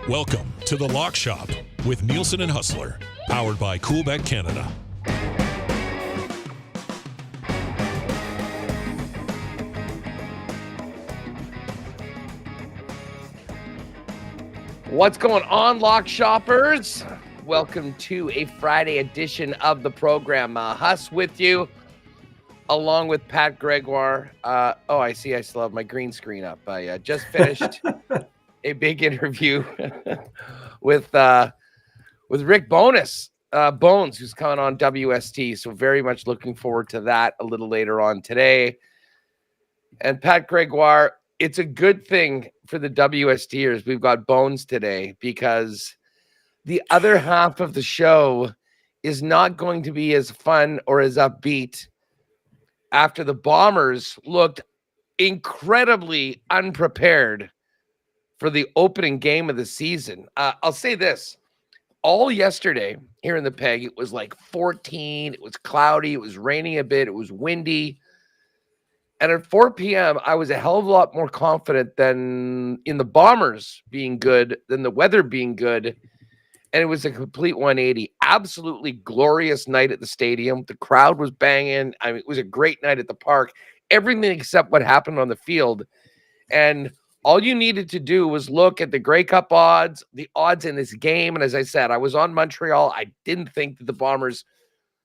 Welcome to the Lock Shop with Nielsen and Hustler, powered by Coolbet Canada. What's going on, Lock Shoppers? Welcome to a Friday edition of the program. Huss with you, along with Pat Gregoire. I see I still have my green screen up. I just finished a big interview with Rick Bones, who's coming on WST. So very much looking forward to that a little later on today. And Pat Gregoire, it's a good thing for the WSTers. We've got Bones today because the other half of the show is not going to be as fun or as upbeat after the Bombers looked incredibly unprepared for the opening game of the season. I'll say this. All yesterday here in the Peg, it was like 14. It was cloudy. It was raining a bit. It was windy. And at 4 p.m., I was a hell of a lot more confident than in the Bombers being good, than the weather being good. And it was a complete 180. Absolutely glorious night at the stadium. The crowd was banging. I mean, it was a great night at the park. Everything except what happened on the field. And all you needed to do was look at the Grey Cup odds, the odds in this game. And as I said, I was on Montreal. I didn't think that the Bombers,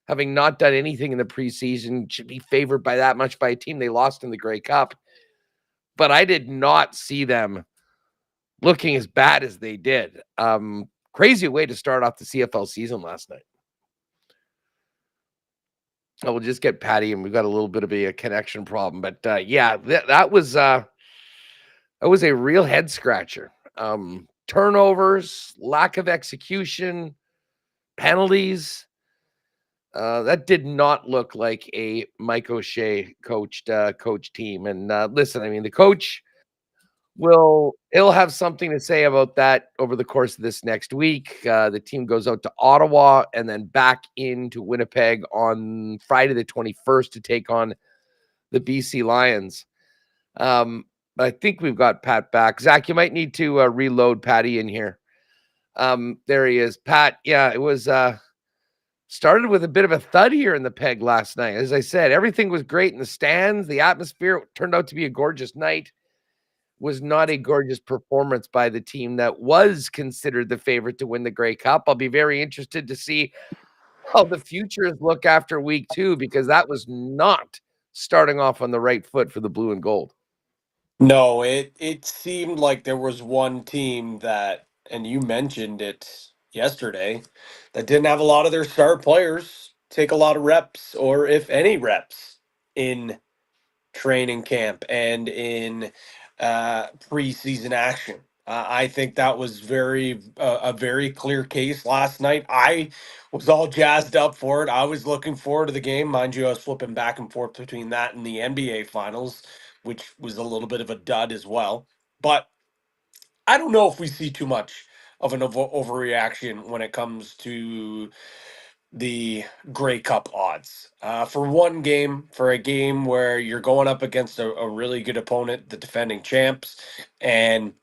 having not done anything in the preseason, should be favored by that much by a team they lost in the Grey Cup. But I did not see them looking as bad as they did. Crazy way to start off the CFL season last night. I will just get Patty, and we've got a little bit of a connection problem. But that was a real head scratcher. Turnovers, lack of execution, penalties. That did not look like a Mike O'Shea coach team. And listen, I mean, the coach he'll have something to say about that over the course of this next week. The team goes out to Ottawa and then back into Winnipeg on Friday the 21st to take on the BC Lions. I think we've got Pat back. Zach, you might need to reload Patty in here. There he is. Pat, yeah, it was started with a bit of a thud here in the Peg last night. As I said, everything was great in the stands. The atmosphere turned out to be a gorgeous night. Was not a gorgeous performance by the team that was considered the favorite to win the Grey Cup. I'll be very interested to see how the futures look after week 2, because that was not starting off on the right foot for the blue and gold. No, it seemed like there was one team that, and you mentioned it yesterday, that didn't have a lot of their star players take a lot of reps, or if any reps, in training camp and in preseason action. I think that was a very clear case last night. I was all jazzed up for it. I was looking forward to the game. Mind you, I was flipping back and forth between that and the NBA Finals, which was a little bit of a dud as well. But I don't know if we see too much of an overreaction when it comes to the Grey Cup odds. For one game, for a game where you're going up against a really good opponent, the defending champs, and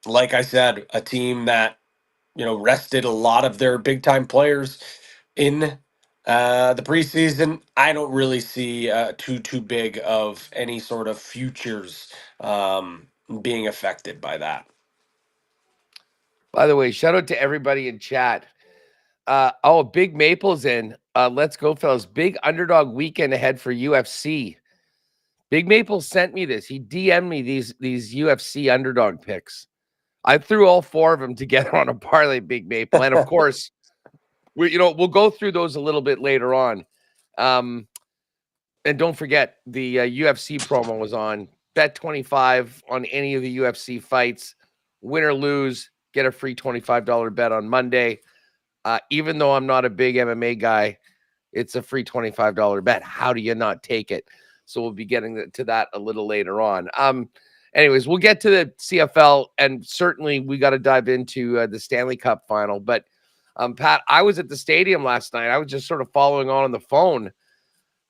like I said, a team that, rested a lot of their big time players in the preseason, I don't really see too big of any sort of futures being affected by that. By the way, shout out to everybody in chat. Big Maple's in. Let's go, fellas. Big underdog weekend ahead for UFC. Big Maple sent me this. He DM'd me these UFC underdog picks. I threw all 4 of them together on a parlay, Big Maple. And of course, we'll go through those a little bit later on. And don't forget, the UFC promo was on. Bet 25 on any of the UFC fights. Win or lose, get a free $25 bet on Monday. Even though I'm not a big MMA guy, it's a free $25 bet. How do you not take it? So we'll be getting to that a little later on. Anyways, we'll get to the CFL, and certainly we got to dive into the Stanley Cup Final. But Pat, I was at the stadium last night. I was just sort of following on the phone.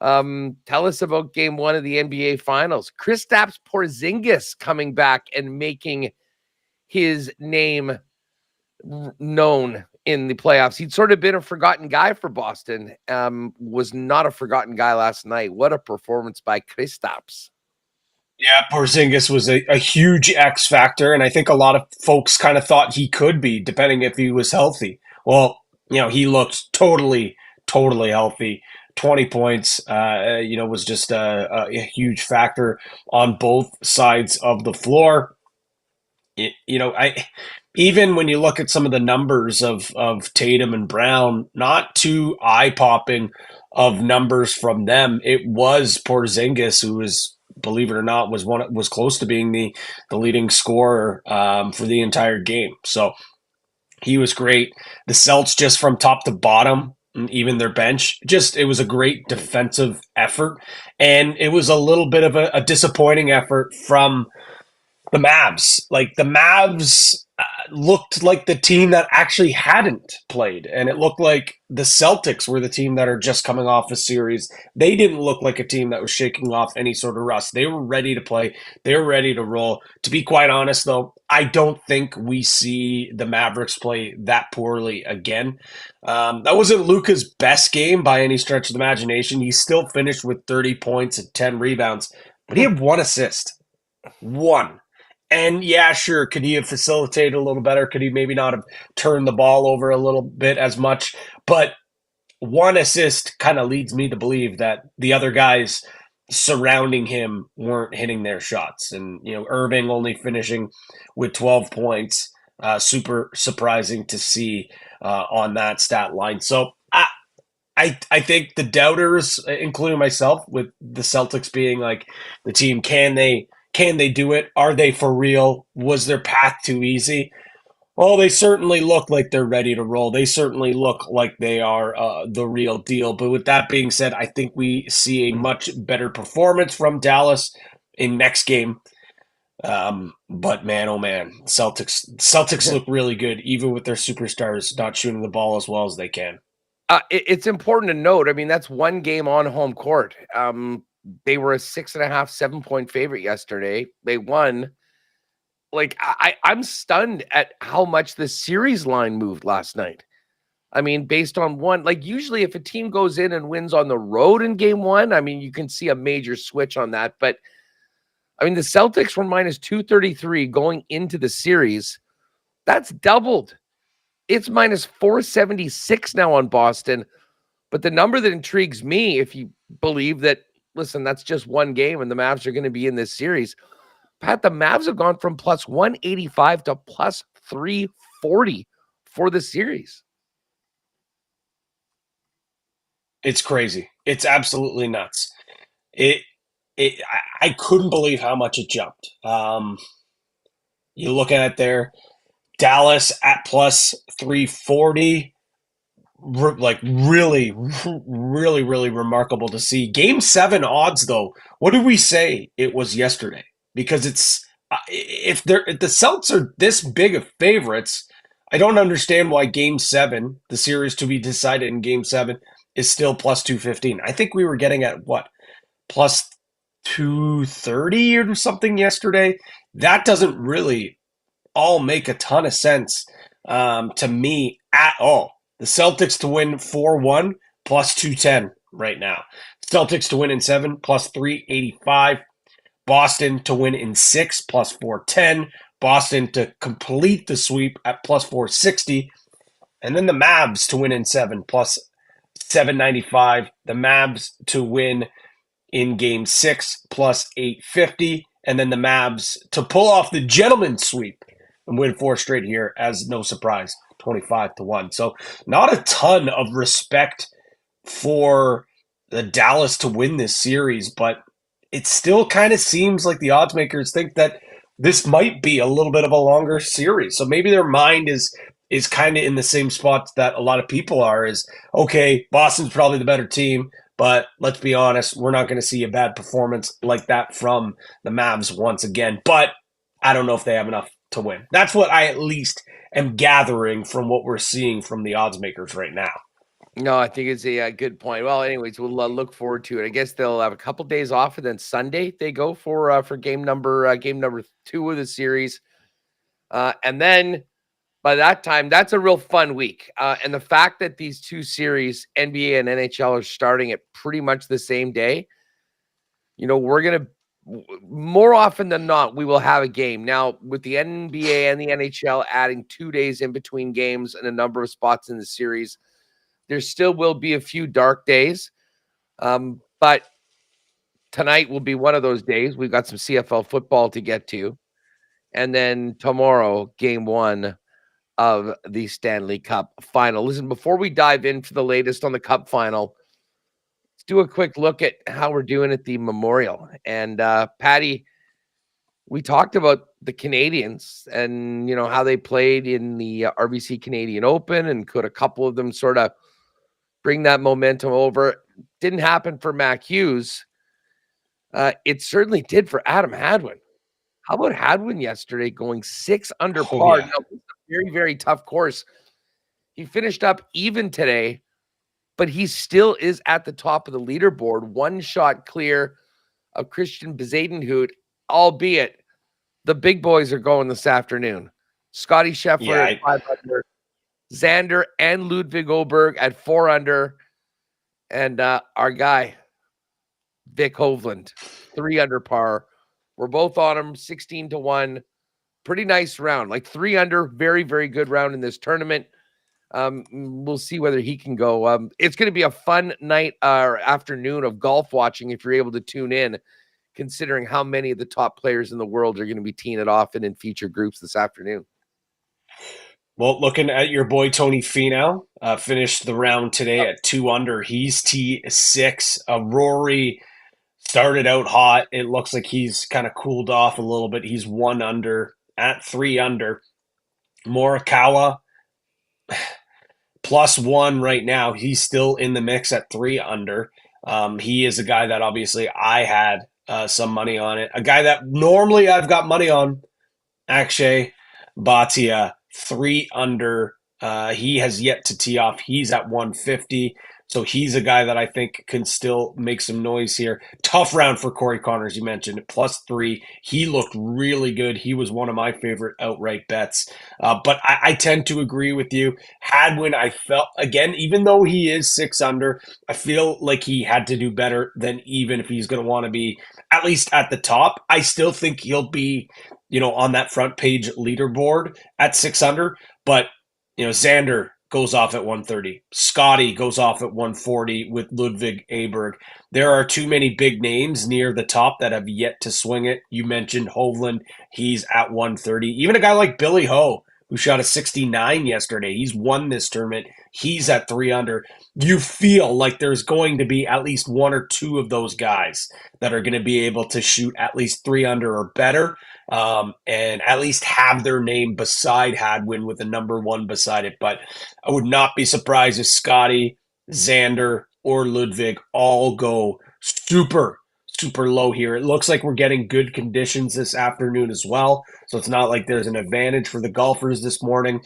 Tell us about Game 1 of the NBA Finals. Kristaps Porzingis coming back and making his name known in the playoffs. He'd sort of been a forgotten guy for Boston. Was not a forgotten guy last night. What a performance by Kristaps. Yeah, Porzingis was a huge X factor, and I think a lot of folks kind of thought he could be, depending if he was healthy. Well, he looked totally healthy. 20 points, was just a huge factor on both sides of the floor. Even when you look at some of the numbers of Tatum and Brown, not too eye-popping of numbers from them. It was Porzingis who was, believe it or not, was close to being the leading scorer for the entire game. So he was great. The Celts, just from top to bottom, and even their bench, it was a great defensive effort, and it was a little bit of a disappointing effort from the Mavs. Like, the Mavs looked like the team that actually hadn't played, and it looked like the Celtics were the team that are just coming off a series. They didn't look like a team that was shaking off any sort of rust. They were ready to play. They were ready to roll. To be quite honest, though, I don't think we see the Mavericks play that poorly again. That wasn't Luka's best game by any stretch of the imagination. He still finished with 30 points and 10 rebounds, but he had 1 assist. 1. And yeah, sure, could he have facilitated a little better? Could he maybe not have turned the ball over a little bit as much? But 1 assist kind of leads me to believe that the other guys surrounding him weren't hitting their shots. And, Irving only finishing with 12 points, super surprising to see on that stat line. So I think the doubters, including myself, with the Celtics being like the team, can they do it? Are they for real? Was their path too easy? Well, they certainly look like they're ready to roll. They certainly look like they are the real deal. But with that being said, I think we see a much better performance from Dallas in next game. But man, oh man, Celtics look really good, even with their superstars not shooting the ball as well as they can. It's important to note, I mean, that's 1 game on home court. They were a 6.5, 7-point favorite yesterday. They won. Like, I'm stunned at how much the series line moved last night. I mean, based on one, like, usually if a team goes in and wins on the road in game 1, I mean, you can see a major switch on that. But I mean, the Celtics were minus 233 going into the series. That's doubled. It's minus 476 now on Boston. But the number that intrigues me, if you believe that, listen, that's just 1 game and the Mavs are going to be in this series, Pat, the Mavs have gone from plus 185 to plus 340 for the series. It's crazy. It's absolutely nuts. I couldn't believe how much it jumped. You look at it there, Dallas at plus 340, like really remarkable to see. Game 7 odds, though, what did we say it was yesterday? Because it's if the Celts are this big of favorites, I don't understand why Game 7, the series to be decided in Game 7, is still plus 215. I think we were getting at what, plus 230 or something yesterday. That doesn't really all make a ton of sense to me at all. The Celtics to win 4-1 plus 210 right now. Celtics to win in 7 plus 385. Boston to win in 6 plus 410. Boston to complete the sweep at plus 460. And then the Mavs to win in 7 plus 795. The Mavs to win in game 6 plus 850. And then the Mavs to pull off the gentleman's sweep and win 4 straight here as no surprise, 25-1. So not a ton of respect for the Dallas to win this series, but it still kind of seems like the odds makers think that this might be a little bit of a longer series. So maybe their mind is is kind of in the same spot that a lot of people are. Is okay, Boston's probably the better team, but let's be honest, we're not going to see a bad performance like that from the Mavs once again. But I don't know if they have enough to win. That's what I at least am gathering from what we're seeing from the odds makers right now. No, I think it's a good point. Well, anyways, we'll look forward to it. I guess they'll have a couple days off, and then Sunday they go for game number 2 of the series, and then by that time, that's a real fun week. And the fact that these two series, NBA and NHL, are starting at pretty much the same day, we're gonna more often than not we will have a game now with the NBA and the NHL adding 2 days in between games and a number of spots in the series. There still will be a few dark days, but tonight will be one of those days. We've got some CFL football to get to. And then tomorrow, game 1 of the Stanley Cup Final. Listen, before we dive into the latest on the Cup Final, let's do a quick look at how we're doing at the Memorial. And Patty, we talked about the Canadians and, how they played in the RBC Canadian Open, and could a couple of them sort of bring that momentum over. Didn't happen for Mac Hughes. It certainly did for Adam Hadwin. How about Hadwin yesterday going 6 under par? Yeah. Now, it's a very, very tough course. He finished up even today, but he still is at the top of the leaderboard, 1 shot clear of Christian Bezadenhout, albeit the big boys are going this afternoon. Scotty Scheffler at 5 under. Xander and Ludwig Oberg at 4 under, and our guy Vic Hovland 3 under par. We're both on him 16-1. Pretty nice round, like 3 under. Very, very good round in this tournament. We'll see whether he can go. It's going to be a fun night or afternoon of golf watching if you're able to tune in, considering how many of the top players in the world are going to be teeing it off and in feature groups this afternoon. Well, looking at your boy Tony Finau, finished the round today at 2 under. He's T6. Rory started out hot. It looks like he's kind of cooled off a little bit. He's 1 under at 3 under. Morikawa +1 right now. He's still in the mix at 3 under. He is a guy that obviously I had some money on it. A guy that normally I've got money on, Akshay Bhatia, 3 under. He has yet to tee off. He's at 150. So he's a guy that I think can still make some noise here. Tough round for Corey Connors, you mentioned, +3. He looked really good. He was one of my favorite outright bets. But I tend to agree with you. Hadwin, I felt, again, even though he is 6 under, I feel like he had to do better than even if he's going to want to be at least at the top. I still think he'll be, on that front page leaderboard at 6 under. But, Xander goes off at 130. Scotty goes off at 140 with Ludwig Aberg. There are too many big names near the top that have yet to swing it. You mentioned Hovland. He's at 130. Even a guy like Billy Ho, who shot a 69 yesterday. He's won this tournament. He's at 3 under. You feel like there's going to be at least 1 or 2 of those guys that are going to be able to shoot at least 3 under or better. And at least have their name beside Hadwin with a number 1 beside it. But I would not be surprised if Scotty, Xander, or Ludwig all go super low here. It looks like we're getting good conditions this afternoon as well. So it's not like there's an advantage for the golfers this morning.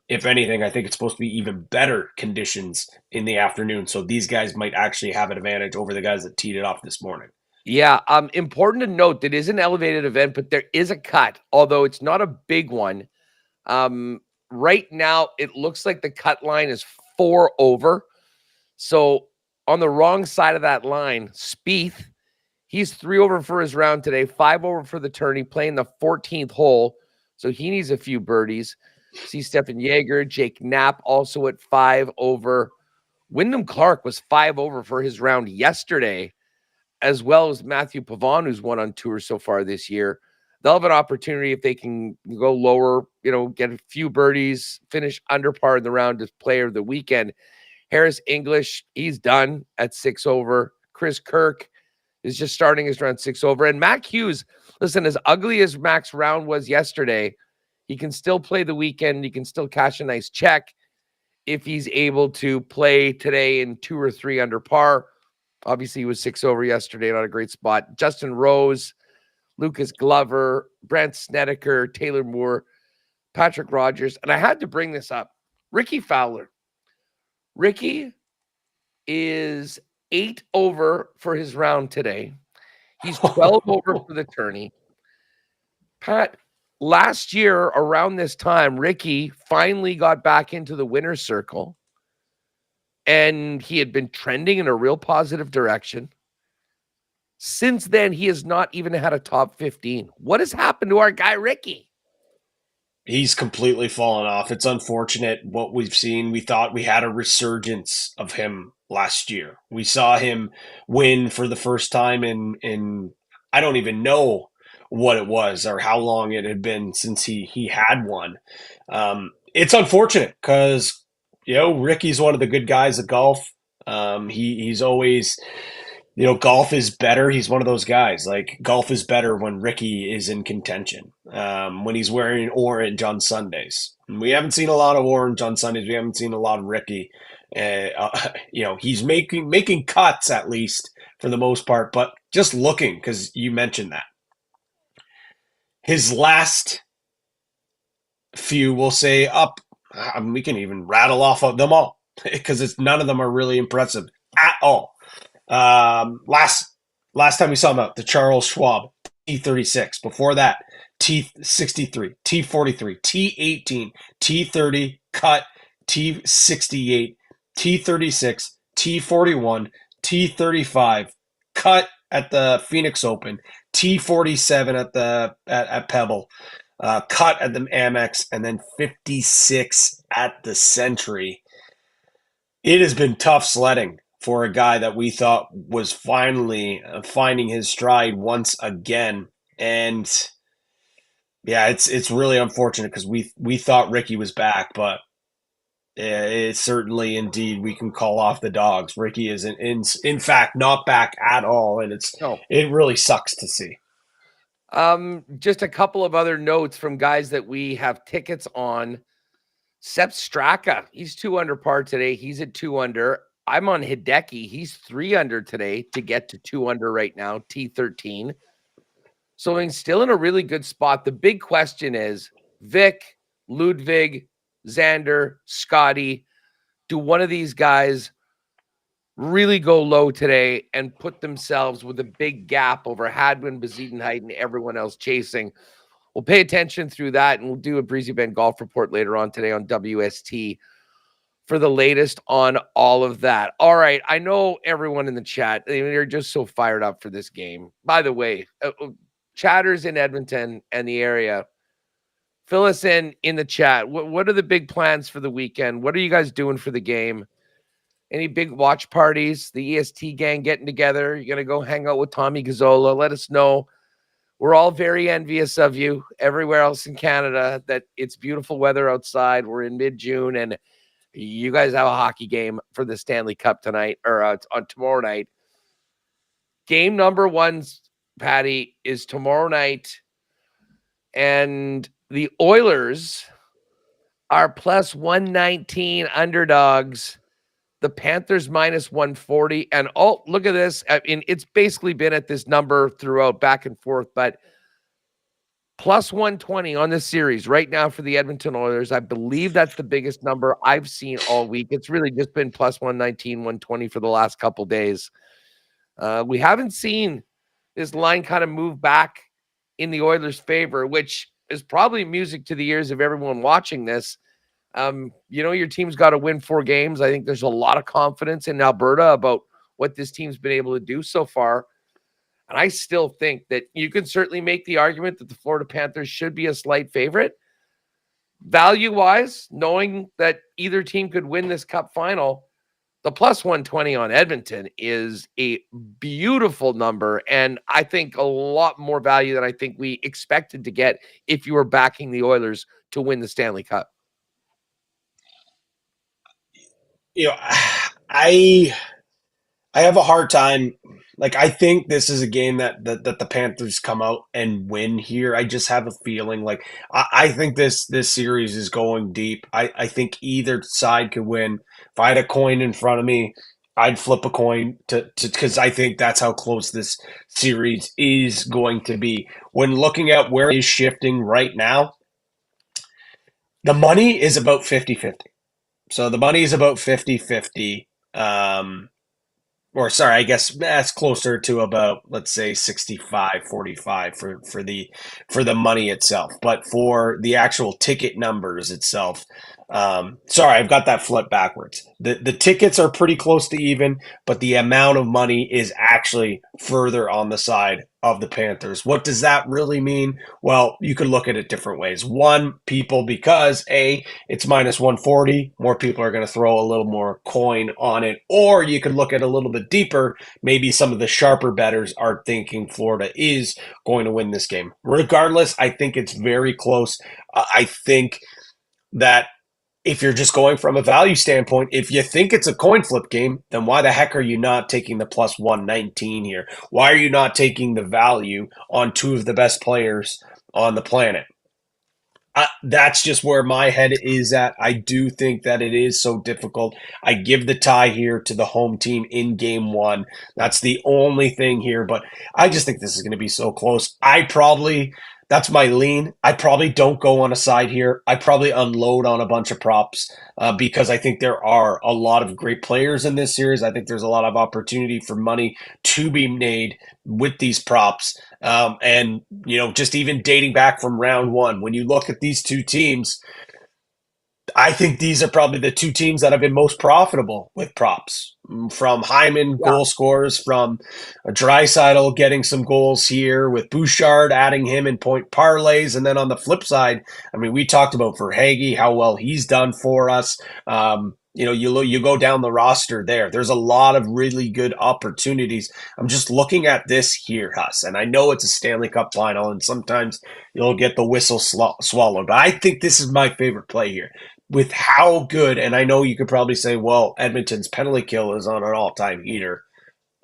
If anything, I think it's supposed to be even better conditions in the afternoon. So these guys might actually have an advantage over the guys that teed it off this morning. Yeah, important to note that it is an elevated event, but there is a cut, although it's not a big one. Right now, it looks like the cut line is 4 over. So on the wrong side of that line, Spieth, he's 3 over for his round today, 5 over for the tourney, playing the 14th hole. So he needs a few birdies. See Stefan Jaeger, Jake Knapp also at 5 over. Wyndham Clark was 5 over for his round yesterday, as well as Matthew Pavon, who's won on tour so far this year. They'll have an opportunity if they can go lower, get a few birdies, finish under par in the round as player of the weekend. Harris English, he's done at 6 over. Chris Kirk is just starting his round 6 over. And Mac Hughes, listen, as ugly as Mac's round was yesterday, He can still play the weekend. He can still cash a nice check if he's able to play today in 2 or 3 under par. Obviously, he was 6 over yesterday, not a great spot. Justin Rose, Lucas Glover, Brent Snedeker, Taylor Moore, Patrick Rogers. And I had to bring this up. Ricky Fowler. Ricky is 8 over for his round today. He's 12 over for the tourney. Pat, last year around this time, Ricky finally got back into the winner's circle, and he had been trending in a real positive direction. Since then, he has not even had a top 15. What has happened to our guy, Ricky? He's completely fallen off. It's unfortunate what we've seen. We thought we had a resurgence of him last year. We saw him win for the first time in I don't even know what it was or how long it had been since he had one. It's unfortunate because Ricky's one of the good guys at golf. He's always golf is better. He's one of those guys. Like, golf is better when Ricky is in contention. When he's wearing orange on Sundays. And we haven't seen a lot of orange on Sundays. We haven't seen a lot of Ricky. He's making cuts at least for the most part. But just looking, because you mentioned that, his last few, we'll say up. We can even rattle off of them all because none of them are really impressive at all. Last time we saw him out, the Charles Schwab T36. Before that, T63, T43, T18, T30, cut, T68, T36, T41, T35, cut at the Phoenix Open, T47 at Pebble, cut at the Amex, and then 56 at the Century. It has been tough sledding for a guy that we thought was finally finding his stride once again. And yeah, it's really unfortunate because we thought Ricky was back, but it's certainly indeed we can call off the dogs. Ricky is in fact not back at all, and it really sucks to see. Just a couple of other notes from guys that we have tickets on. Sepp Straka, he's 2 under par today. He's at 2 under. I'm on Hideki. He's 3 under today to get to 2 under right now, T13. So he's still in a really good spot. The big question is, Vic, Ludwig, Xander, Scotty, do one of these guys really go low today and put themselves with a big gap over Hadwin, Bezuidenhout, and everyone else chasing? We'll pay attention through that, and we'll do a Breezy Bend Golf Report later on today on WST for the latest on all of that. All right, I know everyone in the chat, they're just so fired up for this game. By the way, chatters in Edmonton and the area, fill us in the chat. What are the big plans for the weekend? What are you guys doing for the game? Any big watch parties? The EST gang getting together? You're going to go hang out with Tommy Gazzola? Let us know. We're all very envious of you everywhere else in Canada that it's beautiful weather outside. We're in mid-June, and you guys have a hockey game for the Stanley Cup tonight or on tomorrow night. Game number 1, Patty, is tomorrow night, and the Oilers are plus 119 underdogs. The Panthers minus 140. And oh, look at this. I mean, it's basically been at this number throughout, back and forth, but plus 120 on this series right now for the Edmonton Oilers. I believe that's the biggest number I've seen all week. It's really just been plus 119, 120 for the last couple days. We haven't seen this line kind of move back in the Oilers' favor, which is probably music to the ears of everyone watching this. Your team's got to win 4 games. I think there's a lot of confidence in Alberta about what this team's been able to do so far. And I still think that you can certainly make the argument that the Florida Panthers should be a slight favorite. Value-wise, knowing that either team could win this Cup final, the plus 120 on Edmonton is a beautiful number, and I think a lot more value than I think we expected to get if you were backing the Oilers to win the Stanley Cup. I have a hard time Like, I think this is a game that the Panthers come out and win here. I just have a feeling like I think this series is going deep. I think either side could win. If I had a coin in front of me, I'd flip a coin to because I think that's how close this series is going to be. When looking at where it is shifting right now, the money is about 50-50. So the money is about 50-50. Or sorry, I guess that's closer to about, let's say, 65-45 for the money itself. But for the actual ticket numbers itself, sorry, I've got that flipped backwards. The tickets are pretty close to even, but the amount of money is actually further on the side of the Panthers. What does that really mean? Well, you could look at it different ways. One, people, because it's minus 140, more people are going to throw a little more coin on it. Or you could look at a little bit deeper. Maybe some of the sharper bettors are thinking Florida is going to win this game. Regardless, I think it's very close. I think that if you're just going from a value standpoint, if you think it's a coin flip game, then why the heck are you not taking the plus 119 here? Why are you not taking the value on two of the best players on the planet? That's just where my head is at. I do think that it is so difficult. I give the tie here to the home team in game one. That's the only thing here, but I just think this is going to be so close. That's my lean. I probably don't go on a side here. I probably unload on a bunch of props because I think there are a lot of great players in this series. I think there's a lot of opportunity for money to be made with these props. And, just even dating back from round one, when you look at these two teams, I think these are probably the two teams that have been most profitable with props. From Hyman goal scores, from Draisaitl getting some goals here, with Bouchard adding him in point parlays, and then on the flip side, I mean, we talked about Verhaeghe, how well he's done for us. You go down the roster there. There's a lot of really good opportunities. I'm just looking at this here, Huss, and I know it's a Stanley Cup final, and sometimes you'll get the whistle swallowed, but I think this is my favorite play here. With how good, and I know you could probably say, well, Edmonton's penalty kill is on an all-time heater.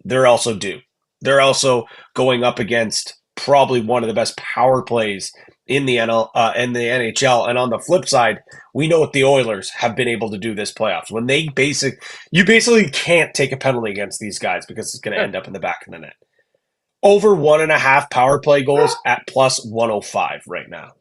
They're also due. They're also going up against probably one of the best power plays in the NHL. And on the flip side, we know what the Oilers have been able to do this playoffs. When you basically can't take a penalty against these guys because it's going to end up in the back of the net. Over 1.5 power play goals at plus 105 right now.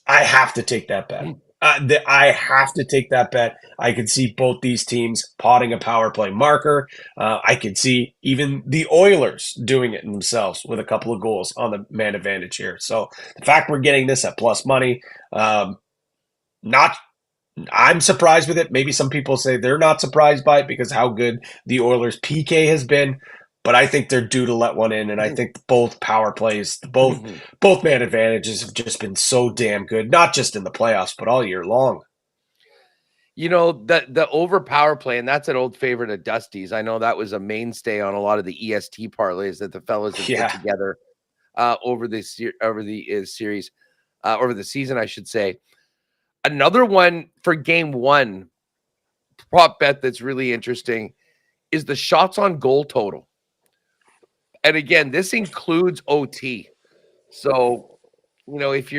I have to take that bet. I have to take that bet. I can see both these teams potting a power play marker. I can see even the Oilers doing it themselves with a couple of goals on the man advantage here. So the fact we're getting this at plus money, I'm surprised with it. Maybe some people say they're not surprised by it because how good the Oilers PK has been. But I think they're due to let one in, and I think both power plays, both man advantages have just been so damn good, not just in the playoffs, but all year long. The over power play, and that's an old favorite of Dusty's. I know that was a mainstay on a lot of the EST parlays that the fellas have put together over the series, over the season, I should say. Another one for game one, prop bet that's really interesting is the shots on goal total. And again, this includes OT. So, if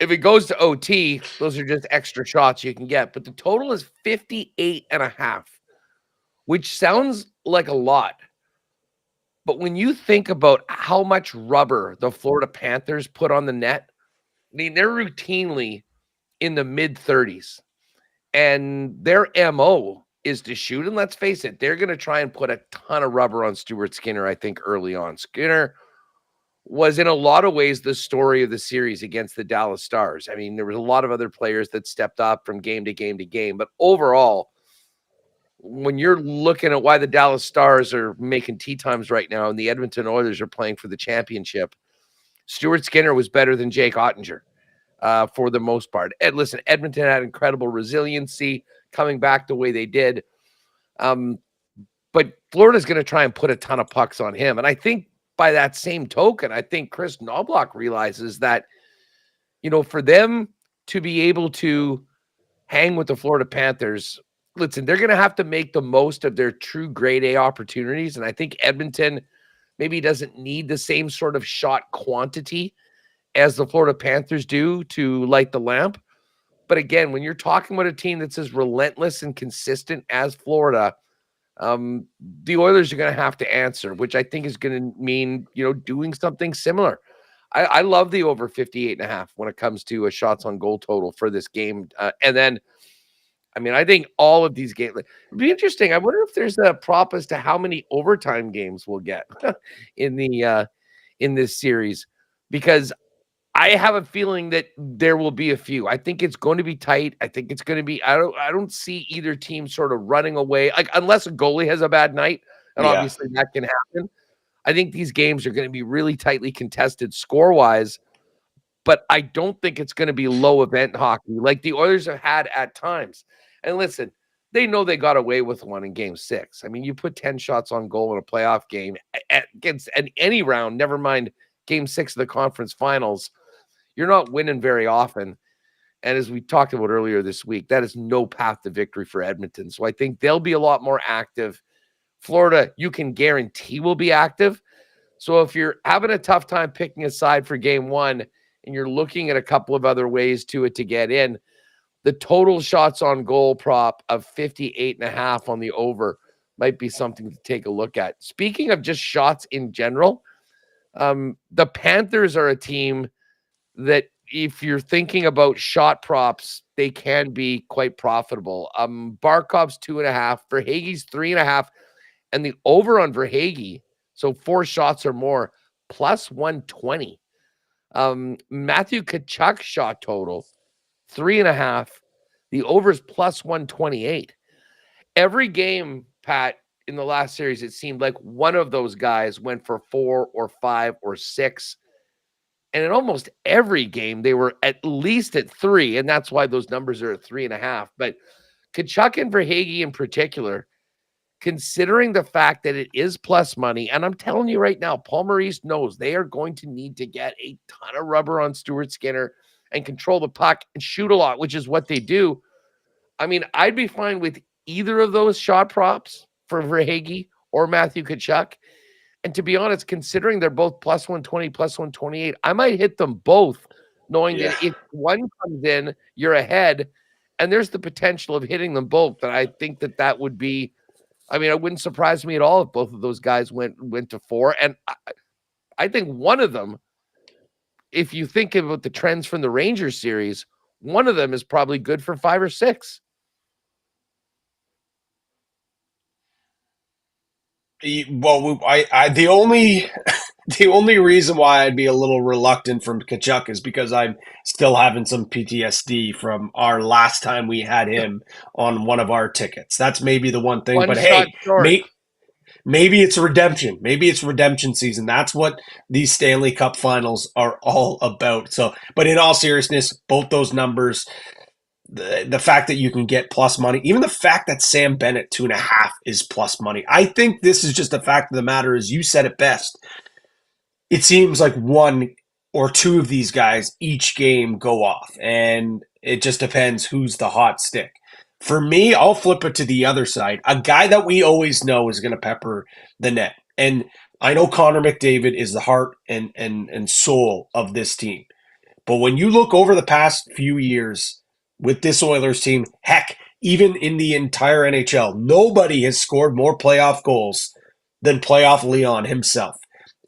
it goes to OT, those are just extra shots you can get. But the total is 58.5, which sounds like a lot. But when you think about how much rubber the Florida Panthers put on the net, I mean, they're routinely in the mid-30s. And their MO is to shoot. And let's face it, they're going to try and put a ton of rubber on Stuart Skinner, I think, early on. Skinner was in a lot of ways the story of the series against the Dallas Stars. I mean, there was a lot of other players that stepped up from game to game to game. But overall, when you're looking at why the Dallas Stars are making tea times right now and the Edmonton Oilers are playing for the championship, Stuart Skinner was better than Jake Ottinger for the most part. And listen, Edmonton had incredible resiliency coming back the way they did. But Florida's going to try and put a ton of pucks on him. And I think by that same token, I think Chris Knobloch realizes that, for them to be able to hang with the Florida Panthers listen, they're going to have to make the most of their true grade A opportunities. And I think Edmonton maybe doesn't need the same sort of shot quantity as the Florida Panthers do to light the lamp. But again, when you're talking about a team that's as relentless and consistent as Florida, the Oilers are going to have to answer, which I think is going to mean, doing something similar. I love the over 58.5 when it comes to a shots on goal total for this game. And then, I think all of these games, it'd be interesting. I wonder if there's a prop as to how many overtime games we'll get in this series, because I have a feeling that there will be a few. I think it's going to be tight. I think it's going to be, I don't see either team sort of running away, like unless a goalie has a bad night, and obviously that can happen. I think these games are going to be really tightly contested score-wise, but I don't think it's going to be low event hockey like the Oilers have had at times. And listen, they know they got away with one in Game 6. You put 10 shots on goal in a playoff game against any round, never mind Game 6 of the conference finals, you're not winning very often. And as we talked about earlier this week, that is no path to victory for Edmonton. So I think they'll be a lot more active. Florida, you can guarantee will be active. So if you're having a tough time picking a side for Game 1 and you're looking at a couple of other ways to get in, the total shots on goal prop of 58.5 on the over might be something to take a look at. Speaking of just shots in general, the Panthers are a team that if you're thinking about shot props, they can be quite profitable. Barkov's 2.5, Verhaeghe's 3.5, and the over on Verhaeghe, so 4 shots or more, plus 120. Matthew Tkachuk shot total, 3.5. The over is plus 128. Every game, Pat, in the last series, it seemed like one of those guys went for 4 or 5 or 6. And in almost every game, they were at least at 3, and that's why those numbers are at 3.5. But Tkachuk and Verhaeghe in particular, considering the fact that it is plus money, and I'm telling you right now, Paul Maurice knows they are going to need to get a ton of rubber on Stuart Skinner and control the puck and shoot a lot, which is what they do. I'd be fine with either of those shot props for Verhaeghe or Matthew Tkachuk. And to be honest, considering they're both plus 120, plus 128, I might hit them both, knowing that if one comes in, you're ahead, and there's the potential of hitting them both. And I think that would be, it wouldn't surprise me at all if both of those guys went to 4. And I think one of them, if you think about the trends from the Rangers series, one of them is probably good for 5 or 6. Well, the only reason why I'd be a little reluctant from Tkachuk is because I'm still having some PTSD from our last time we had him on one of our tickets. That's maybe the one thing. One but shot hey, short. maybe it's redemption. Maybe it's redemption season. That's what these Stanley Cup Finals are all about. So, but in all seriousness, both those numbers. The fact that you can get plus money, even the fact that Sam Bennett 2.5 is plus money. I think this is just the fact of the matter is you said it best. It seems like 1 or 2 of these guys each game go off, and it just depends who's the hot stick. For me, I'll flip it to the other side. A guy that we always know is going to pepper the net. And I know Connor McDavid is the heart and soul of this team. But when you look over the past few years, with this Oilers team, heck, even in the entire NHL, nobody has scored more playoff goals than playoff Leon himself.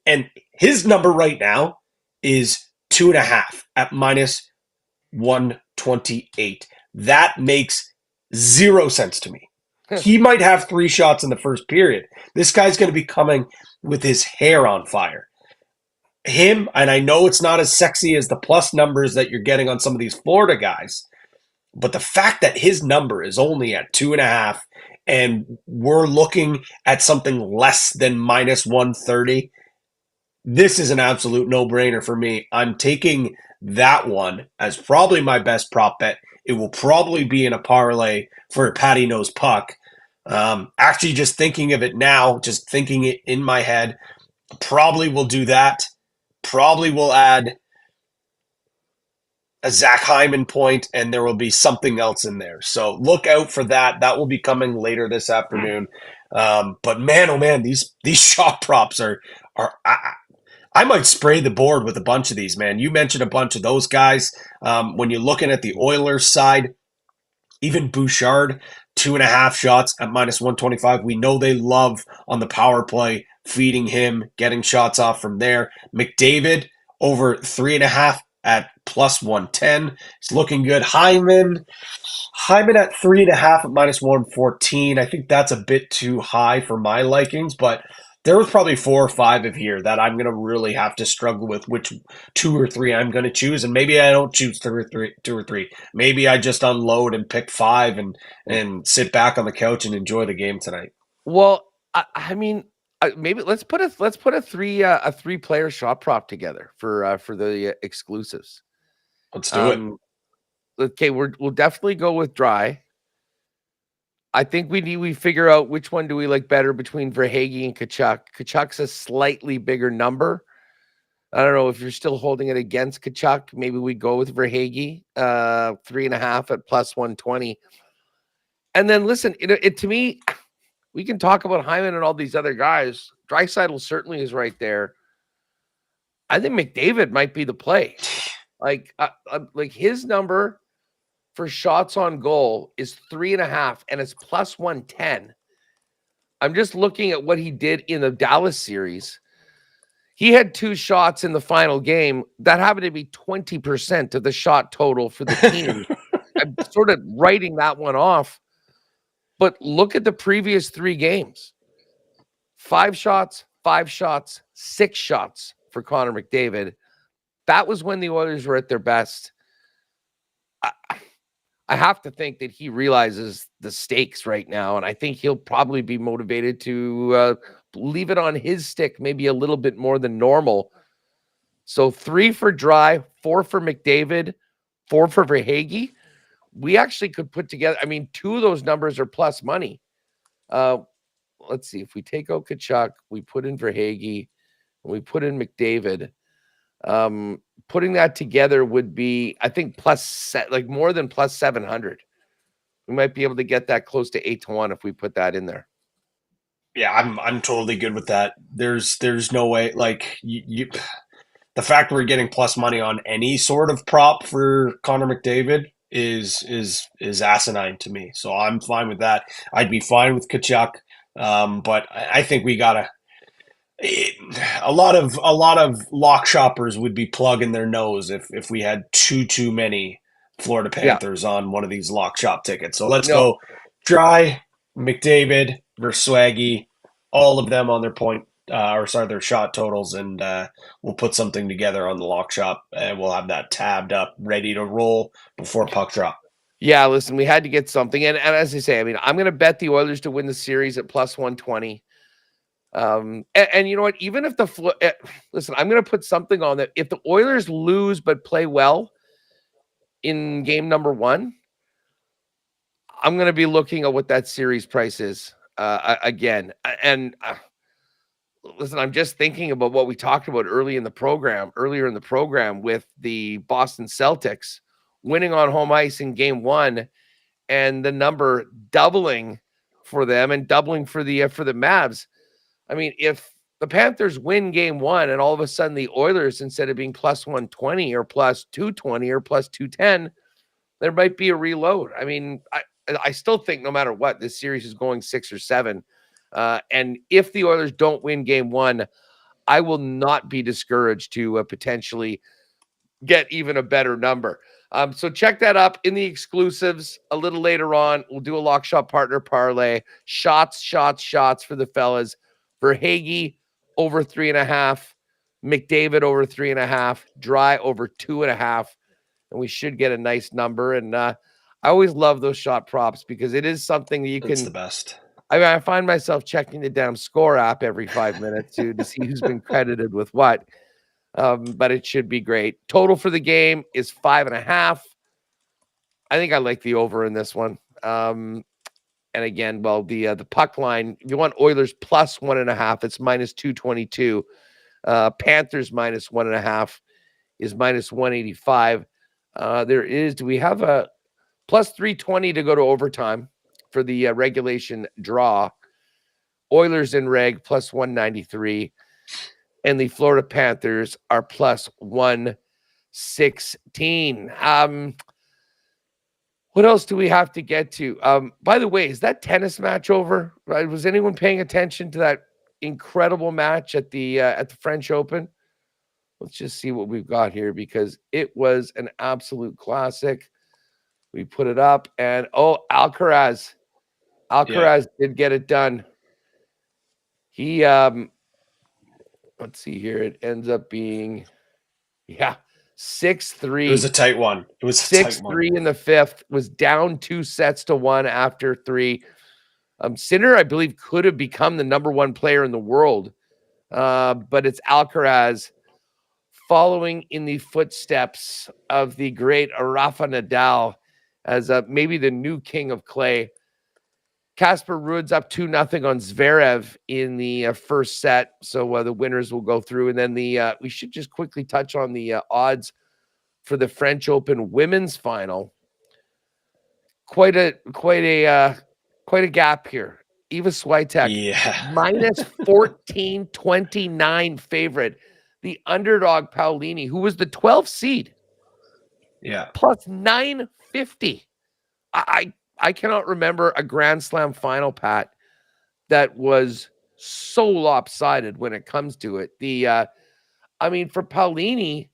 And his number right now is 2.5 at minus 128. That makes 0 sense to me. He might have 3 shots in the first period. This guy's going to be coming with his hair on fire. Him, and I know it's not as sexy as the plus numbers that you're getting on some of these Florida guys, but the fact that his number is only at 2.5 and we're looking at something less than minus 130, this is an absolute no-brainer for me. I'm taking that one as probably my best prop bet. It will probably be in a parlay for a Patty Knows Puck. Actually, just thinking of it now, just thinking it in my head, probably will do that. Probably will add a Zach Hyman point, and there will be something else in there. So look out for that. That will be coming later this afternoon. But man, oh man, these shot props are I might spray the board with a bunch of these, man. You mentioned a bunch of those guys. When you're looking at the Oilers side, even Bouchard, 2.5 shots at -125. We know they love on the power play, feeding him, getting shots off from there. McDavid, over 3.5 at +110. It's looking good. Hyman at 3.5 at -114. I think that's a bit too high for my likings, but there was probably 4 or 5 of here that I'm going to really have to struggle with which 2 or 3 I'm going to choose. And maybe I don't choose 2 or 3. Maybe I just unload and pick 5 and sit back on the couch and enjoy the game tonight. Well, I mean, maybe let's put a 3-player shot prop together for the exclusives. Let's do it. Okay, we'll definitely go with Dry. I think we figure out which one do we like better between Verhaeghe and Tkachuk. Tkachuk's a slightly bigger number. I don't know if you're still holding it against Tkachuk. Maybe we go with Verhaeghe, 3.5 at +120. And then listen, it to me, we can talk about Hyman and all these other guys. Draisaitl certainly is right there. I think McDavid might be the play. Like his number for shots on goal is 3.5, and it's +110. I'm just looking at what he did in the Dallas series. He had 2 shots in the final game. That happened to be 20% of the shot total for the team. I'm sort of writing that one off. But look at the previous 3 games. 5 shots, 5 shots, 6 shots for Connor McDavid. That was when the Oilers were at their best. I have to think that he realizes the stakes right now, and I think he'll probably be motivated to leave it on his stick maybe a little bit more than normal. So 3 for Dry, 4 for McDavid, 4 for Verhaeghe. We actually could put together, 2 of those numbers are plus money. Let's see. If we take out Tkachuk, we put in Verhaeghe, and we put in McDavid. Putting that together would be, I think, more than +700. We might be able to get that close to 8-1 if we put that in there. Yeah, I'm totally good with that. There's no way, like, you the fact we're getting plus money on any sort of prop for Connor McDavid is asinine to me. So I'm fine with that. I'd be fine with Tkachuk, but I think we gotta. A lot of lock shoppers would be plugging their nose if we had too many Florida Panthers on one of these lock shop tickets. So let's go Dry, McDavid, Verswaggy, all of them on their their shot totals, and we'll put something together on the lock shop, and we'll have that tabbed up, ready to roll before puck drop. Yeah, listen, we had to get something, and as I say, I'm going to bet the Oilers to win the series at +120. And you know what? Even if listen, I'm going to put something on that. If the Oilers lose but play well in game number 1, I'm going to be looking at what that series price is again. And listen, I'm just thinking about what we talked about earlier in the program with the Boston Celtics winning on home ice in game 1, and the number doubling for them and doubling for the Mavs. If the Panthers win game 1 and all of a sudden the Oilers, instead of being +120 or +220 or +210, there might be a reload. I still think no matter what, this series is going 6 or 7. And if the Oilers don't win game 1, I will not be discouraged to potentially get even a better number. So check that up in the exclusives a little later on. We'll do a lock shop partner parlay. Shots for the fellas. Verhaeghe over 3.5, McDavid over 3.5, Dry over 2.5, and we should get a nice number. And I always love those shot props because it is something that you can. It's the best. I find myself checking the damn score app every 5 minutes to see who's been credited with what. But it should be great. Total for the game is 5.5. I think I like the over in this one. And again, the puck line, if you want Oilers +1.5, it's -222. Panthers -1.5 is -185. Do we have a plus 320 to go to overtime for the regulation draw? Oilers in reg plus 193, and the Florida Panthers are plus 116. What else do we have to get to? By the way, is that tennis match over? Was anyone paying attention to that incredible match at the French Open? Let's just see what we've got here, because it was an absolute classic. We put it up, and Alcaraz did get it done. He let's see here. It ends up being 6-3. It was a tight one. It was 6-3 in the fifth. Was down 2-1 after 3. Sinner, I believe, could have become the number 1 player in the world, but it's Alcaraz following in the footsteps of the great Rafa Nadal as maybe the new king of clay. Casper Ruud's up 2-0 on Zverev in the first set, so the winners will go through, and then we should just quickly touch on the odds for the French Open women's final. Quite a gap here. Eva Swiatek, minus 1429 favorite. The underdog Paolini, who was the 12th seed, plus 950. I cannot remember a Grand Slam final, Pat, that was so lopsided when it comes to it. For Paolini,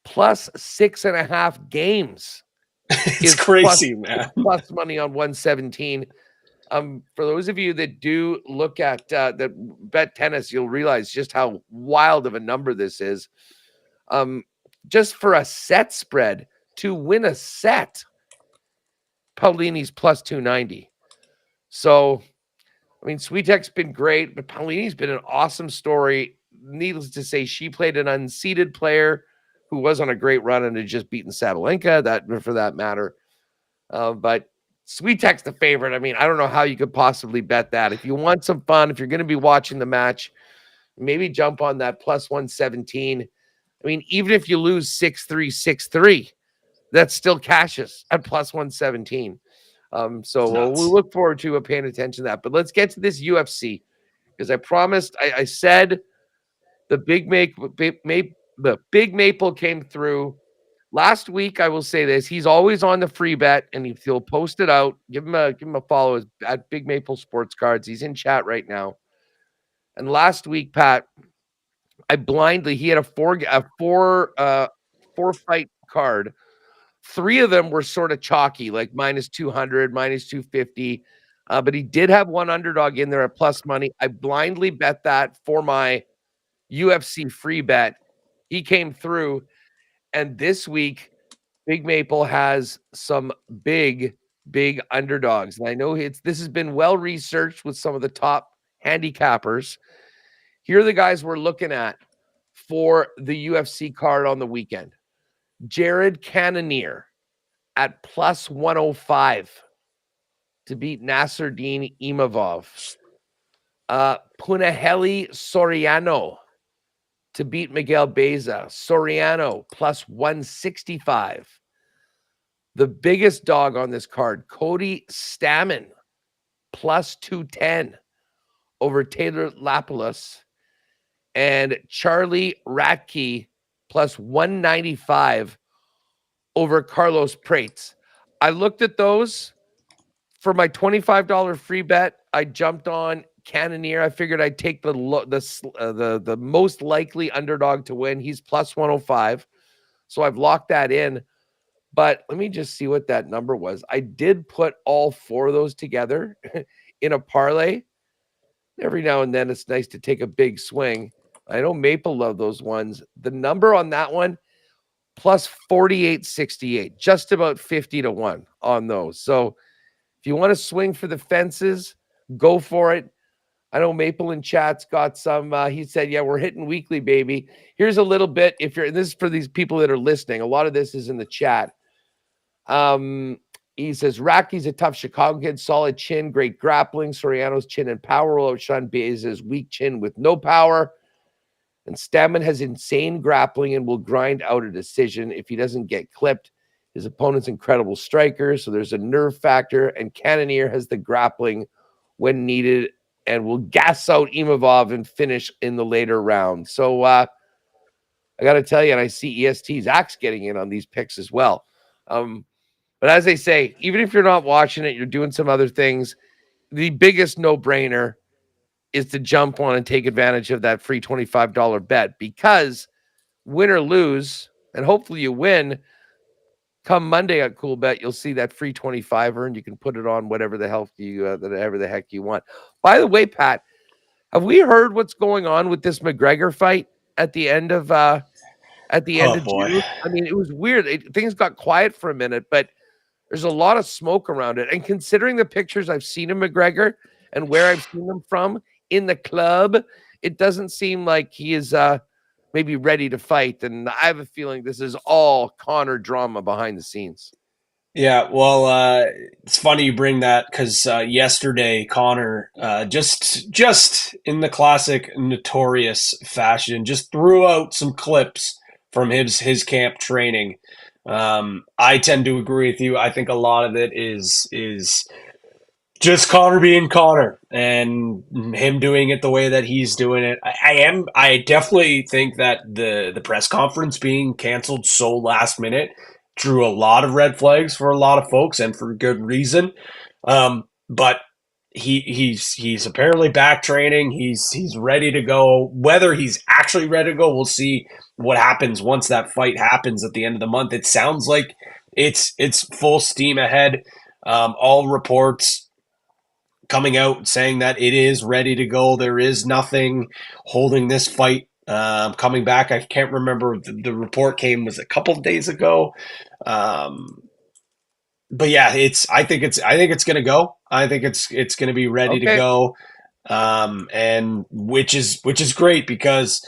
plus 6.5 games. It's crazy, man. Plus money on 117. For those of you that do look at that bet tennis, you'll realize just how wild of a number this is. Just for a set spread to win a set, Paolini's plus 290. So, Swiatek's been great, but Paolini's been an awesome story. Needless to say, she played an unseeded player who was on a great run and had just beaten Sabalenka, for that matter. But Swiatek's the favorite. I don't know how you could possibly bet that. If you want some fun, if you're going to be watching the match, maybe jump on that plus 117. Even if you lose 6-3, 6-3, that still cashes at plus 117. So we'll look forward to paying attention to that. But let's get to this UFC, because I promised, I said the Big Maple came through. Last week, I will say this: he's always on the free bet, and he'll post it out. Give him a follow at Big Maple Sports Cards. He's in chat right now. And last week, Pat, he had a four fight card. 3 of them were sort of chalky, like minus 200, minus 250. But he did have one underdog in there at plus money. I blindly bet that for my UFC free bet. He came through. And this week, Big Maple has some big underdogs. And I know this has been well researched with some of the top handicappers. Here are the guys we're looking at for the UFC card on the weekend. Jared Cannonier at plus 105 to beat Nasruddin Imavov. Punahele Soriano to beat Miguel Beza. Soriano plus 165. The biggest dog on this card, Cody Stamann, plus 210 over Taylor Lapillus. And Charlie Ratke plus 195 over Carlos Prates. I looked at those for my $25 free bet. I jumped on Cannonier. I figured I'd take the most likely underdog to win. He's plus 105. So I've locked that in. But let me just see what that number was. I did put all 4 of those together in a parlay. Every now and then it's nice to take a big swing. I know Maple love those ones. The number on that one, plus 48.68, just about 50 to 1 on those. So if you want to swing for the fences, go for it. I know Maple in chat's got some. He said, yeah, we're hitting weekly, baby. Here's a little bit. And this is for these people that are listening. A lot of this is in the chat. He says, Rocky's a tough Chicago kid, solid chin, great grappling. Soriano's chin and power will outshine Beza's weak chin with no power. And Stammen has insane grappling and will grind out a decision if he doesn't get clipped. His opponent's incredible striker, so there's a nerve factor. And Cannonier has the grappling when needed and will gas out Imavov and finish in the later round. So I got to tell you, and I see EST's Axe getting in on these picks as well. But as they say, even if you're not watching it, you're doing some other things, the biggest no-brainer is to jump on and take advantage of that free $25 bet, because win or lose, and hopefully you win, come Monday at Coolbet, you'll see that free 25er, and you can put it on whatever the heck you want. By the way, Pat, have we heard what's going on with this McGregor fight at the end of June? I mean, it was weird. Things got quiet for a minute, but there's a lot of smoke around it. And considering the pictures I've seen of McGregor and where I've seen them from in the club, it doesn't seem like he is maybe ready to fight. And I have a feeling this is all Conor drama behind the scenes. Yeah, well, it's funny you bring that because yesterday Connor, just in the classic notorious fashion, just threw out some clips from his camp training. I tend to agree with you. I think a lot of it is just Connor being Connor and him doing it the way that he's doing it. I definitely think that the press conference being canceled so last minute drew a lot of red flags for a lot of folks, and for good reason. But he's apparently back training. He's ready to go. Whether he's actually ready to go, we'll see what happens once that fight happens at the end of the month. It sounds like it's full steam ahead. All reports coming out saying that it is ready to go. There is nothing holding this fight coming back. I can't remember. The report was a couple of days ago. But yeah, I think it's going to go. I think it's going to be ready to go. And which is great, because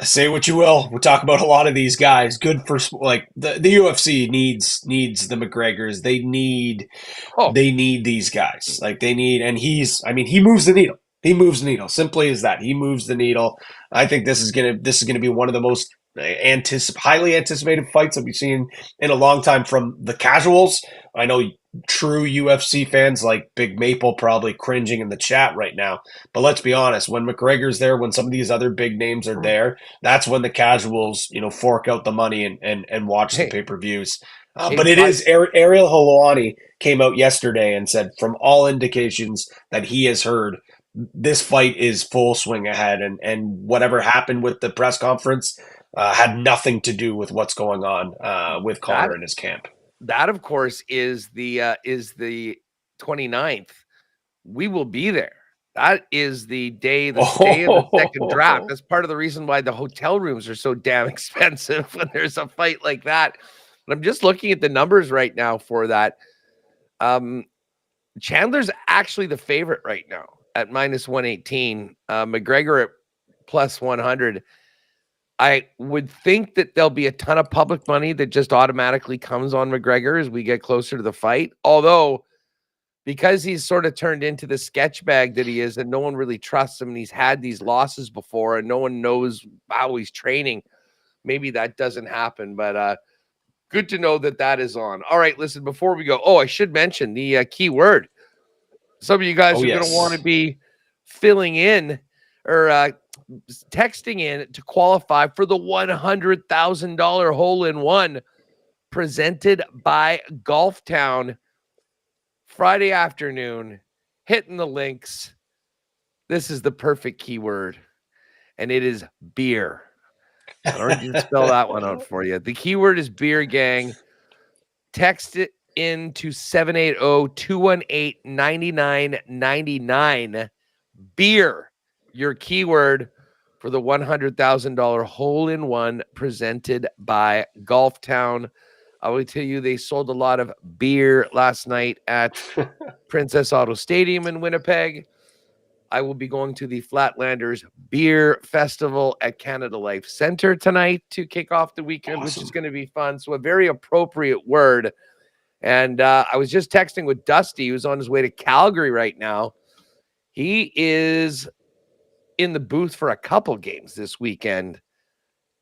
say what you will, we're talking about a lot of these guys. Good for, like, the UFC needs the McGregors. They need these guys. Like, they need, and he moves the needle. He moves the needle. Simply as that. He moves the needle. I think this is gonna be one of the most highly anticipated fights that we've seen in a long time from the casuals. I know true UFC fans like Big Maple probably cringing in the chat right now. But let's be honest, when McGregor's there, when some of these other big names are there, that's when the casuals, fork out the money and watch the pay-per-views. But it is Ariel Helwani came out yesterday and said, from all indications that he has heard, this fight is full swing ahead, and whatever happened with the press conference had nothing to do with what's going on with Conor and his camp. That, of course, is the 29th. We will be there. That is the day of the second draft. That's part of the reason why the hotel rooms are so damn expensive when there's a fight like that. But I'm just looking at the numbers right now for that. Chandler's actually the favorite right now at -118. McGregor at +100. I would think that there'll be a ton of public money that just automatically comes on McGregor as we get closer to the fight. Although, because he's sort of turned into the sketch bag that he is, and no one really trusts him, and he's had these losses before, and no one knows how he's training, maybe that doesn't happen. But good to know that is on. All right, listen, before we go, I should mention the keyword. Some of you guys are going to want to be filling in or texting in to qualify for the $100,000 hole-in-one presented by Golf Town Friday afternoon. Hitting the links. This is the perfect keyword, and it is beer. I already did spell that one out for you. The keyword is beer, gang. Text it into 780-218-9999. Beer, your keyword for the $100,000 hole-in-one presented by Golf Town. I will tell you, they sold a lot of beer last night at Princess Auto Stadium in Winnipeg. I will be going to the Flatlanders Beer Festival at Canada Life Center tonight to kick off the weekend, which is going to be fun. So a very appropriate word. And I was just texting with Dusty, who's on his way to Calgary right now. He is in the booth for a couple games this weekend,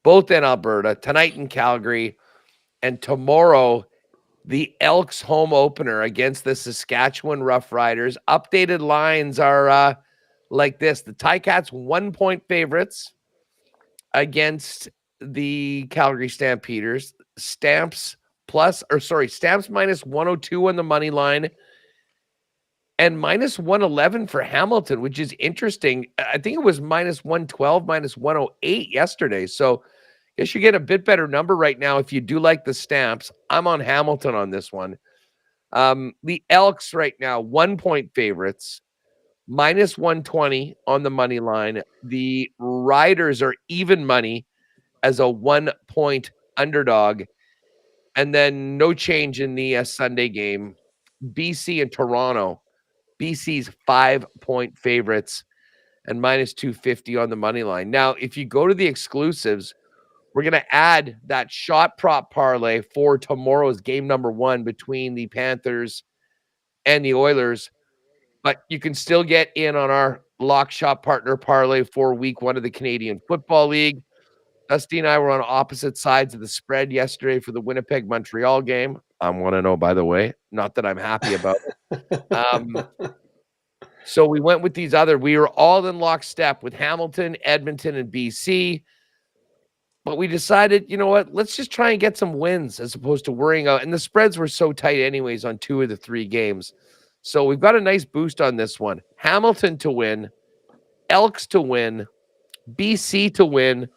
both in Alberta, tonight in Calgary, and tomorrow, the Elks home opener against the Saskatchewan Roughriders. Updated lines are like this. The Ticats 1-point favorites against the Calgary Stampeders. Stamps minus 102 on the money line and minus 111 for Hamilton, which is interesting. I think it was minus 112, minus 108 yesterday. So I guess you get a bit better number right now if you do like the Stamps. I'm on Hamilton on this one. The Elks right now, 1-point favorites, minus 120 on the money line. The Riders are even money as a 1-point underdog. And then no change in the Sunday game. BC and Toronto. BC's 5-point favorites and minus 250 on the money line. Now, if you go to the exclusives, we're going to add that shot prop parlay for tomorrow's game number 1 between the Panthers and the Oilers. But you can still get in on our lock shop partner parlay for week 1 of the Canadian Football League. Dusty and I were on opposite sides of the spread yesterday for the Winnipeg-Montreal game. I'm 1-0, by the way. Not that I'm happy about it. So we went with these other. We were all in lockstep with Hamilton, Edmonton, and BC. But we decided, you know what? Let's just try and get some wins as opposed to worrying out. And the spreads were so tight anyways on 2 of the 3 games. So we've got a nice boost on this one. Hamilton to win, Elks to win, BC to win.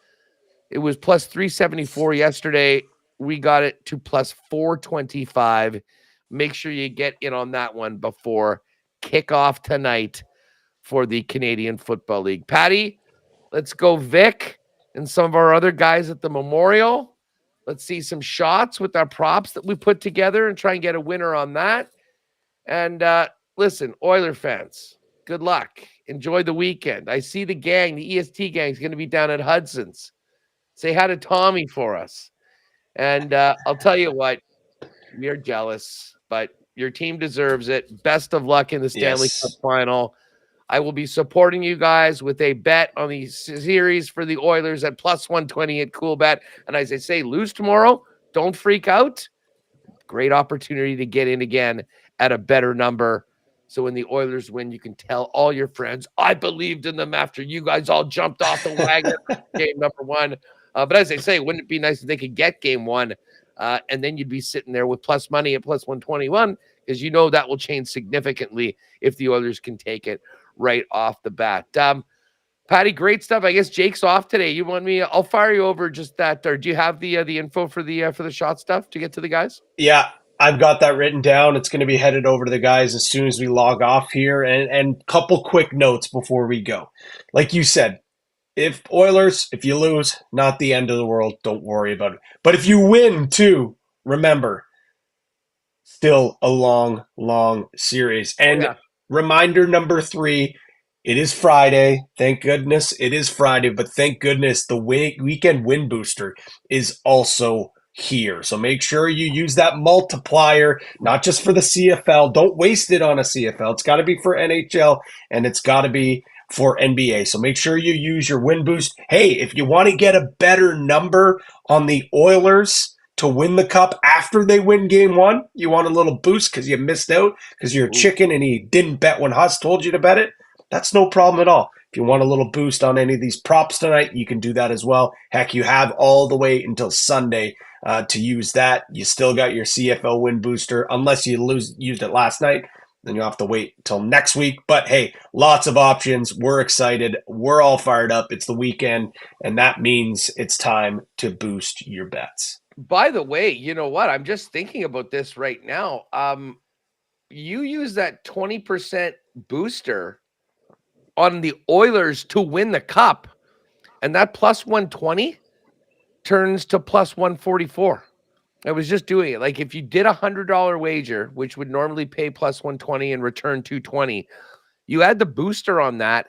It was plus 374 yesterday. We got it to plus 425. Make sure you get in on that one before kickoff tonight for the Canadian Football League. Patty, let's go Vic and some of our other guys at the Memorial. Let's see some shots with our props that we put together and try and get a winner on that. And listen, Oiler fans, good luck. Enjoy the weekend. I see the gang, the EST gang is going to be down at Hudson's. Say hi to Tommy for us. And I'll tell you what, we are jealous, but your team deserves it. Best of luck in the Stanley Cup Final. I will be supporting you guys with a bet on the series for the Oilers at plus 120 at Coolbet. And as I say, lose tomorrow, don't freak out. Great opportunity to get in again at a better number. So when the Oilers win, you can tell all your friends, I believed in them after you guys all jumped off the wagon game number 1. But as I say, wouldn't it be nice if they could get game 1? And then you'd be sitting there with plus money at plus 121, because you know that will change significantly if the Oilers can take it right off the bat. Patty, great stuff. I guess Jake's off today. You want me? I'll fire you over just that. Or do you have the info for the shot stuff to get to the guys? Yeah, I've got that written down. It's going to be headed over to the guys as soon as we log off here. And couple quick notes before we go. Like you said, if you lose, not the end of the world. Don't worry about it. But if you win too, remember, still a long, long series. And reminder number 3, it is Friday. Thank goodness it is Friday. But thank goodness the weekend win booster is also here. So make sure you use that multiplier, not just for the CFL. Don't waste it on a CFL. It's got to be for NHL, and it's got to be for NBA. So make sure you use your win boost. Hey, if you want to get a better number on the Oilers to win the cup after they win game 1, you want a little boost because you missed out because you're a chicken and you didn't bet when Huss told you to bet it. That's no problem at all. If you want a little boost on any of these props tonight, you can do that as well. Heck, you have all the way until Sunday to use that. You still got your CFL win booster, unless you used it last night. Then you'll have to wait till next week. But hey, lots of options. We're excited. We're all fired up. It's the weekend, and that means it's time to boost your bets. By the way, you know what? I'm just thinking about this right now. You use that 20% booster on the Oilers to win the cup, and that plus 120 turns to plus 144. I was just doing it. Like if you did $100 wager, which would normally pay plus 120 and return 220, you add the booster on that,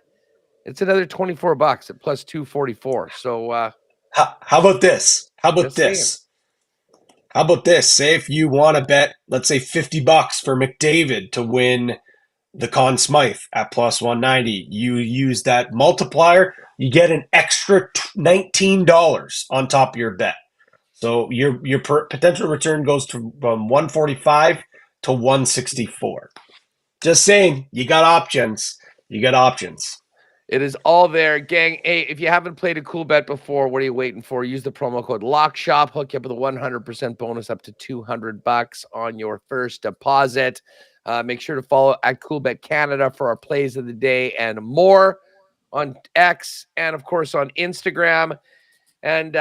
it's another $24 at plus 244. So how about this? How about this? Say if you want to bet, let's say $50 for McDavid to win the Conn Smythe at plus 190. You use that multiplier, you get an extra $19 on top of your bet. So your potential return goes from 145 to 164. Just saying, you got options. You got options. It is all there, gang. Hey, if you haven't played a Coolbet before, what are you waiting for? Use the promo code LOCKSHOP. Hook you up with a 100% bonus up to $200 on your first deposit. Make sure to follow at Coolbet Canada for our plays of the day and more on X and, of course, on Instagram. And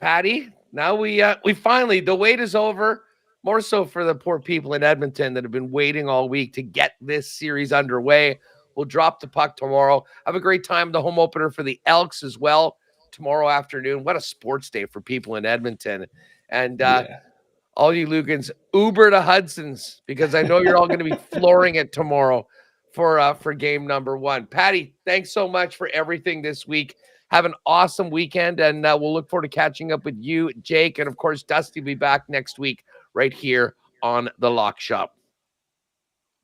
Patty, now we finally, the wait is over. More so for the poor people in Edmonton that have been waiting all week to get this series underway. We'll drop the puck tomorrow. Have a great time. The home opener for the Elks as well tomorrow afternoon. What a sports day for people in Edmonton. And all you Lugans, Uber to Hudson's, because I know you're all going to be flooring it tomorrow for game number 1. Patty, thanks so much for everything this week. Have an awesome weekend, and we'll look forward to catching up with you, Jake, and, of course, Dusty will be back next week right here on The Lock Shop.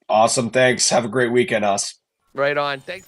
Awesome. Thanks. Have a great weekend, us. Right on. Thanks.